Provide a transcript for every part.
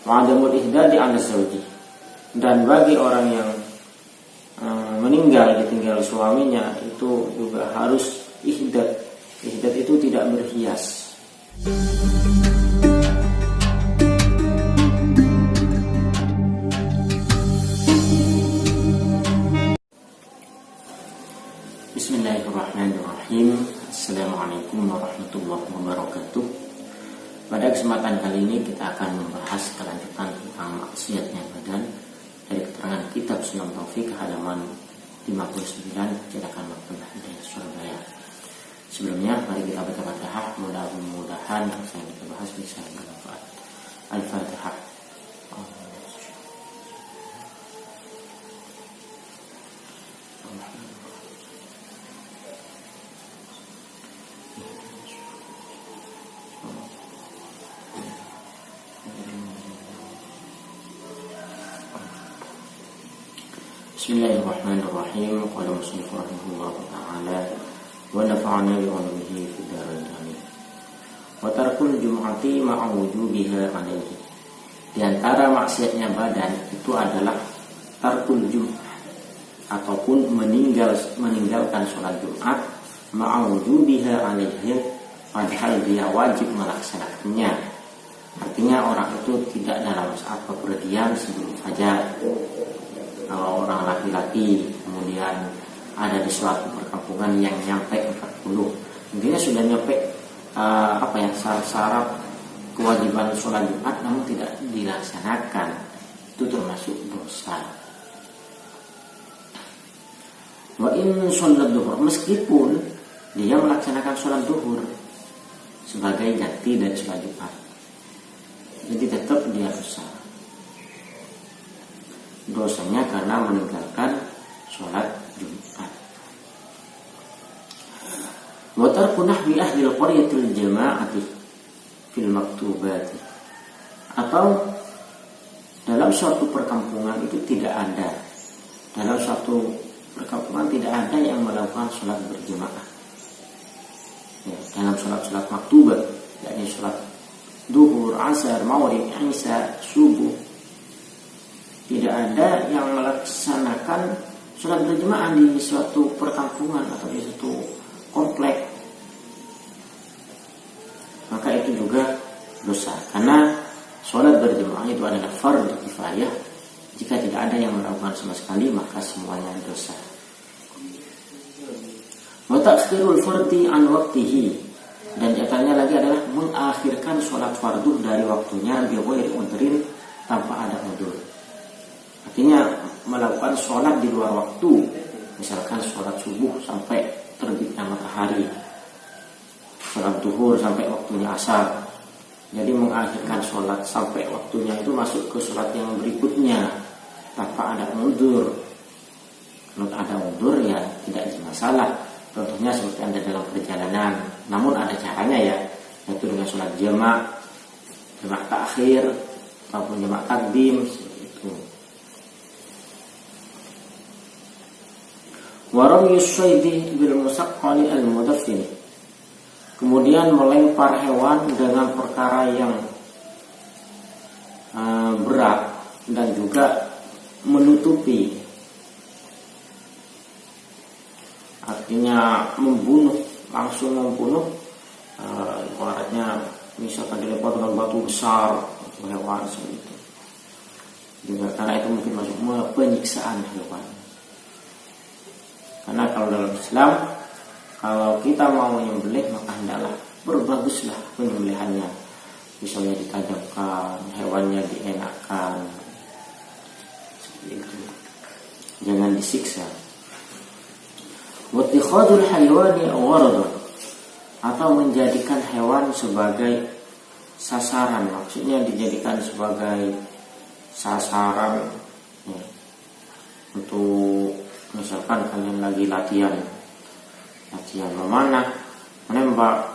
wa adamul ihdadi 'ala zawji. Dan bagi orang yang meninggal ditinggal suaminya itu juga harus ihdad. Ihdad itu tidak berhias. Bismillahirrahmanirrahim. Assalamualaikum warahmatullahi wabarakatuh. Pada kesempatan kali ini kita akan membahas kelanjutan tentang maksiatnya badan dari keterangan kitab Sunan Taufik halaman 59 cetakan Maktabah Hidayah Surabaya. Sebelumnya mari kita baca Fatihah, mudah-mudahan yang saya kita bahas bisa bermanfaat. Al-Fatihah. Bismillahirrahmanirrahim. Qala musannif rahimahullah ta'ala wa nafa'ana bi 'ilmihi fid dharain amin. Wa tarkul jum'ati ma'a wujubiha 'alaihi. Di antara maksiatnya badan itu adalah tarkul jum'ah ataupun meninggalkan sholat Jumat ma'a wujubiha 'alaihi, padahal dia wajib melaksanakannya. Artinya orang itu tidak dalam saat bepergian sebelum fajar. Kalau orang laki-laki kemudian ada di suatu perkampungan yang nyampe 40, intinya sudah nyampe syarat kewajiban sholat Jumat namun tidak dilaksanakan, itu termasuk dosa. Wa in sholat duhur, meskipun dia melaksanakan sholat duhur sebagai ganti dari sholat Jumat, jadi tetap dia dosa. Dosanya karena meninggalkan sholat Jumat. Wa tarku nahwi ahli al-qaryatil jama'ati fil maktubati. Atau dalam suatu perkampungan itu tidak ada, dalam suatu perkampungan tidak ada yang melakukan sholat berjamaah. Ya, dalam sholat maktubat, yakni sholat duhur, asar, maghrib, isya, subuh, tidak ada yang melaksanakan sholat berjamaah di suatu perkampungan atau di suatu komplek, maka itu juga dosa. Karena sholat berjamaah itu adalah fardhu kifayah. Jika tidak ada yang melakukan sama sekali, maka semuanya dosa. Wa ta'khirul fardhi an waqtihi, dan diantaranya lagi adalah mengakhirkan sholat fardu dari waktunya bi ghairi udhrin, tanpa ada udzur. Artinya melakukan sholat di luar waktu, misalkan sholat subuh sampai terbitnya matahari, sholat duhur sampai waktunya asar. Jadi mengakhirkan sholat sampai waktunya itu masuk ke sholat yang berikutnya tanpa ada udzur. Kalau ada udzur ya tidak ada masalah. Contohnya seperti Anda dalam perjalanan, namun ada caranya ya, yaitu dengan sholat jamak takhir ataupun jamak takdim, seperti itu. Waram yushaidi bil musaqqali al mudaffin, kemudian melempar hewan dengan perkara yang berat dan juga menutupi, artinya membunuh, langsung membunuh. Ibaratnya misalkan dilempar dengan batu besar atau hewan seperti itu, juga karena itu mungkin masuk penyiksaan hewan. Karena kalau dalam Islam, kalau kita mau menyembelih maka hendaklah berbaguslah penyembelihannya. Misalnya ditajamkan, hewannya dienakkan, seperti itu. Jangan disiksa. Wattikhadul haywani gharadun, atau menjadikan hewan sebagai sasaran, maksudnya dijadikan sebagai sasaran ya, untuk misalkan kalian lagi latihan memanah, menembak,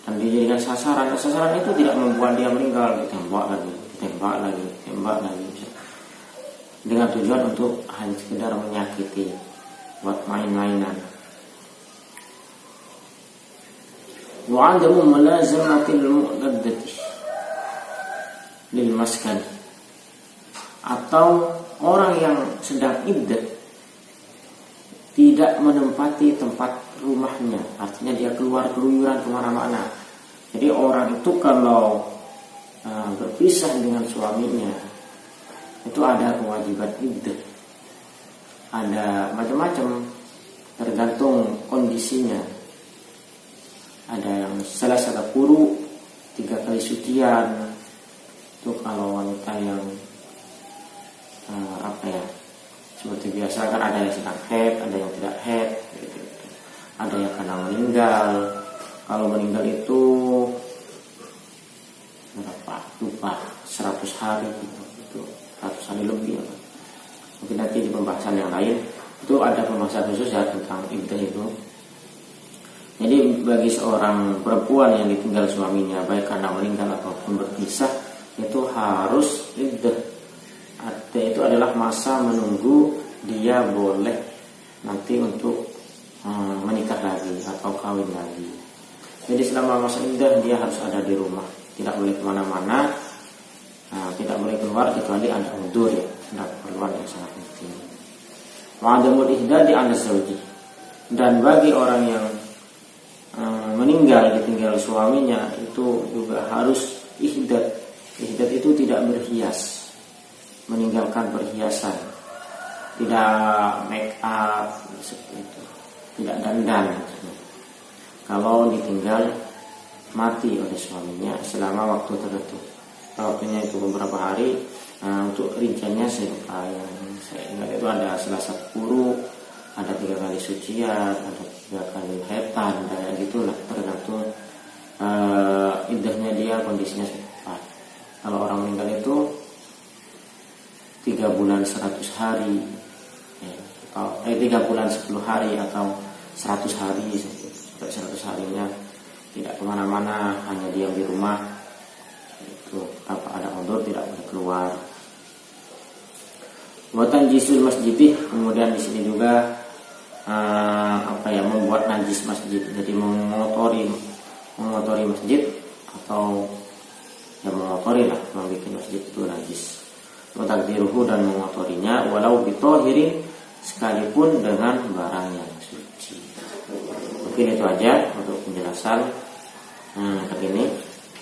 dan dijadikan sasaran. Sasaran itu tidak membuat dia meninggal, ditembak lagi, dengan tujuan untuk hanya sekedar menyakiti, buat main-mainan. Wa 'adamu mulazamatil mu'taddati lil maskan, atau orang yang sedang iddah tidak menempati tempat rumahnya, artinya dia keluar keluyuran kemana-mana. Jadi orang itu kalau berpisah dengan suaminya itu ada kewajiban iddah. Ada macam-macam tergantung kondisinya. Ada yang salasata quru, 3 kali sucian. Itu kalau wanita yang seperti biasa kan, ada yang sedang haid, ada yang tidak haid, gitu. Ada yang karena meninggal. Kalau meninggal itu berapa? Lupa, 100 hari gitu. Itu 100 hari lebih. Mungkin nanti di pembahasan yang lain itu ada pembahasan khusus ya tentang iddah itu. Jadi bagi seorang perempuan yang ditinggal suaminya baik karena meninggal ataupun berpisah, itu harus iddah. Artinya itu adalah masa menunggu dia boleh nanti untuk menikah lagi atau kawin lagi. Jadi selama masa iddah dia harus ada di rumah, tidak boleh kemana-mana, tidak boleh keluar kecuali ada udzur ya, ada keperluan yang sangat penting. Wa'adamul ihdadi 'ala zawji, dan bagi orang yang meninggal ditinggal suaminya itu juga harus ihdad. Ihdad itu tidak berhias, meninggalkan perhiasan, tidak make up seperti itu, tidak dandan. Kalau ditinggal mati oleh suaminya selama waktu tertentu, waktunya itu beberapa hari. Untuk rinciannya saya ingat itu ada Selasa Puru, ada 3 kali sucian, ada 3 kali haitan, dan gitulah, tergantung iddahnya dia, kondisinya seperti apa. Kalau orang meninggal itu 3 bulan 100 hari atau 3 bulan 10 hari atau 100 hari, sampai 100 harinya tidak kemana-mana, hanya diam di rumah. Itu apa ada udzur tidak boleh keluar. Buatan jisul masjidih, kemudian di sini juga membuat najis masjid, jadi mengotori masjid atau mengotori lah, membuat masjid itu najis. Watakdiruhu, dan mengotorinya walau bitohirin, sekalipun dengan barang yang suci. Mungkin itu aja untuk penjelasan kali ini.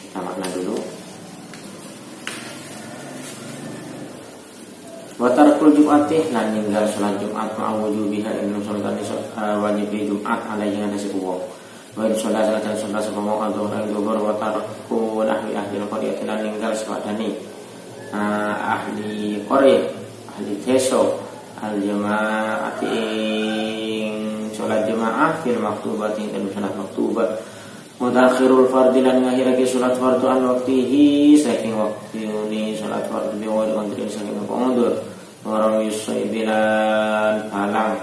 Kita makna dulu. Watarkul Jum'atih, lan ninggal sholat Jumat ma'awujubiha inna sholat wajib Jumat alaihi nasi uwa. Wa in sholat salatan sholat sepamau adhuran dhuhur. Watarkul ahli qaryati, lan ninggal sepadani ahli qaryah, ahli deso al jama'ati ing sholat jamaah fil maktubati, dan sholat maktubah. Mutakhirul fardhi, lan ngahirake sholat fardu an waktihi, saking waktu ini sholat fardu biwali kontrin saking pengundur. Orang yusaibilan halang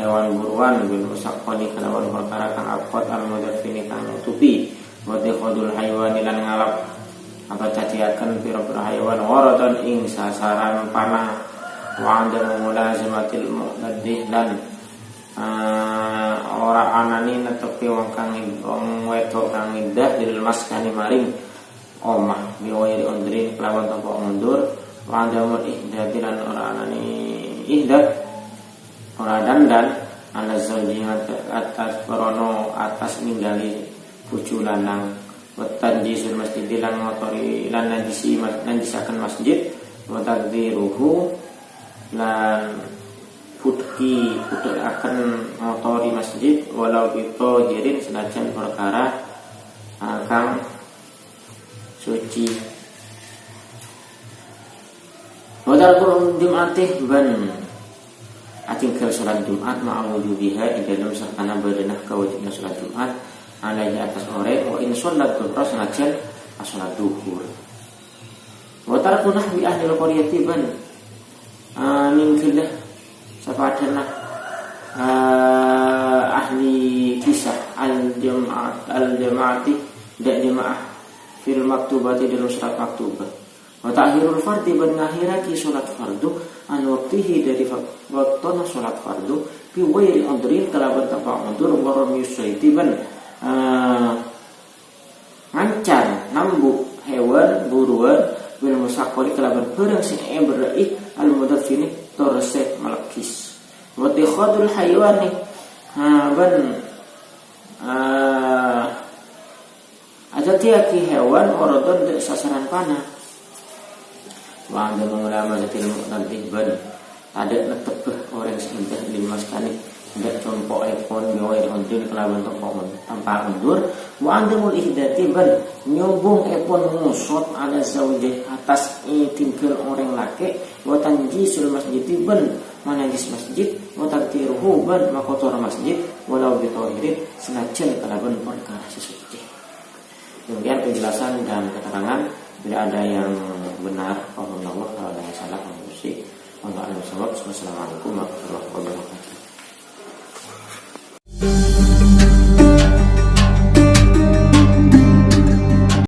hewan buruan bil musaqqani kalawan perkara kang abqat al mudafini kang nutupi wa dikhadul haywani, lan ngalap apa caciaken pira-pira hayawan waradan ing sasaran panah. Wa anda mulazimatil muqaddih, lan ora anani netepi wong wedok kang iddah dil maskani maring omah biwayri ondrin kelawan tanpa mundur. Wa adamul ihdad, lan ora anani ihdad, ora dandan ala zawjihat atas perono atas ninggali bojo lanang. Wa tanjisul masjid, lan ngotori lan najisaken masjid. Wa taqdiruhu, lan putki akan ngotori masjid walau bito jirin, senajan perkara kang suci. Wadarul Jum'atih, ban atingkal sholat Jumat ma'awujubiha, ing dalam sakana badanah kewajibna sholat Jumat alaihi atas ore. Wa in sholat duhur, senajan sholat duhur. Wadarul nahwi ahli qaryati, ban ningkilah sepadanah ahli kisah al-jama'ati, dak jamaah fil maktubati, dalam sholat maktubah. Wa ta'khirul fardhi, ban ngakhiraki sholat fardu an waktihi, dari waktuna sholat fardu bi wairi udrin, kalawan tanpa udzur. Wa ram yusaiti, ban ngancan nambuk hewan buruan bil musakoli kalaban perang sing ebrai al mudaffini torse malakis wa tikhadul haywani ban ada tiaki hewan orodon de sasaran panah wa anda mengulama zatil nanti ban ada netebeh orang sing dah limas kali ndak contoh iPhone gawe untuk kelaban toko tanpa mundur wa andamul ihdati bal nyobong iPhone musot ada zaujah atas tinggal orang laki wa tanjisul masjid bal manajis masjid wa taktiruhu bal makotor masjid walau bitahirin senajan kelaban perkara sesuci. Kemudian penjelasan dan keterangan bila ada yang benar Allah, kalau ada yang salah mengusi. Wassalamualaikum warahmatullahi wabarakatuh.